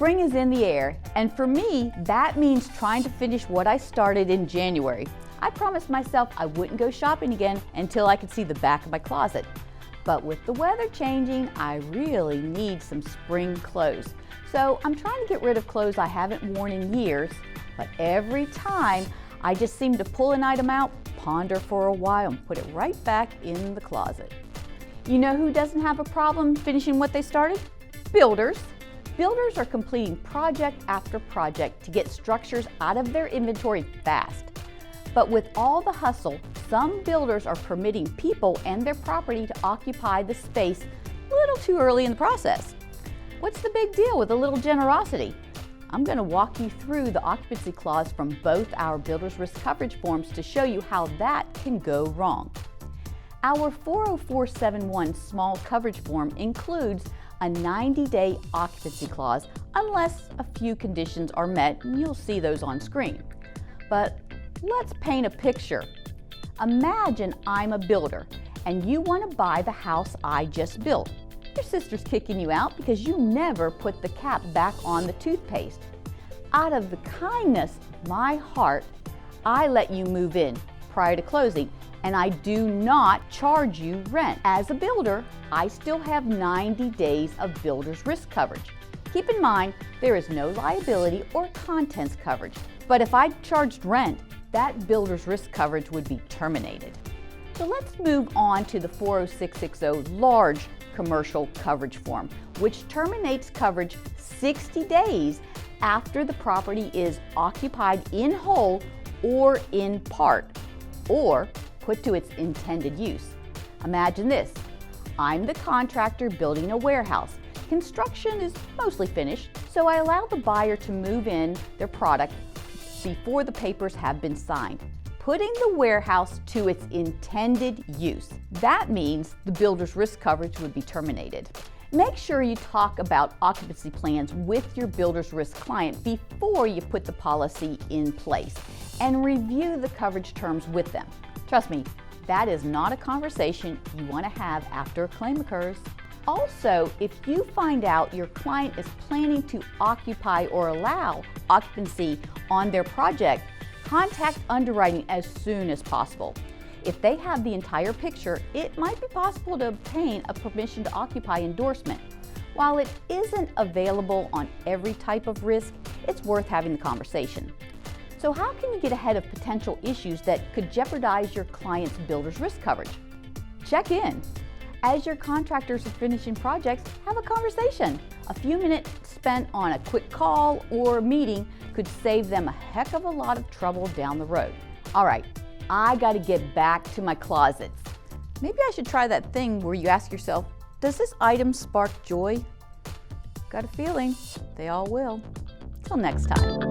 Spring is in the air, and for me, that means trying to finish what I started in January. I promised myself I wouldn't go shopping again until I could see the back of my closet. But with the weather changing, I really need some spring clothes. So I'm trying to get rid of clothes I haven't worn in years, but every time I just seem to pull an item out, ponder for a while, and put it right back in the closet. You know who doesn't have a problem finishing what they started? Builders. Builders are completing project after project to get structures out of their inventory fast. But with all the hustle, some builders are permitting people and their property to occupy the space a little too early in the process. What's the big deal with a little generosity? I'm going to walk you through the occupancy clause from both our builder's risk coverage forms to show you how that can go wrong. Our 40471 small coverage form includes a 90-day occupancy clause unless a few conditions are met, and you'll see those on screen. But let's paint a picture. Imagine I'm a builder and you want to buy the house I just built. Your sister's kicking you out because you never put the cap back on the toothpaste. Out of the kindness of my heart, I let you move in prior to closing, and I do not charge you rent. As a builder, I still have 90 days of builder's risk coverage. Keep in mind, there is no liability or contents coverage, but if I charged rent, that builder's risk coverage would be terminated. So let's move on to the 40660 large commercial coverage form, which terminates coverage 60 days after the property is occupied in whole or in part, or put to its intended use. Imagine this. I'm the contractor building a warehouse. Construction is mostly finished, so I allow the buyer to move in their product before the papers have been signed, putting the warehouse to its intended use. That means the builder's risk coverage would be terminated. Make sure you talk about occupancy plans with your builder's risk client before you put the policy in place, and review the coverage terms with them. Trust me, that is not a conversation you want to have after a claim occurs. Also, if you find out your client is planning to occupy or allow occupancy on their project, contact underwriting as soon as possible. If they have the entire picture, it might be possible to obtain a permission to occupy endorsement. While it isn't available on every type of risk, it's worth having the conversation. So how can you get ahead of potential issues that could jeopardize your client's builder's risk coverage? Check in. As your contractors are finishing projects, have a conversation. A few minutes spent on a quick call or meeting could save them a heck of a lot of trouble down the road. All right, I gotta get back to my closets. Maybe I should try that thing where you ask yourself, does this item spark joy? Got a feeling they all will. Till next time.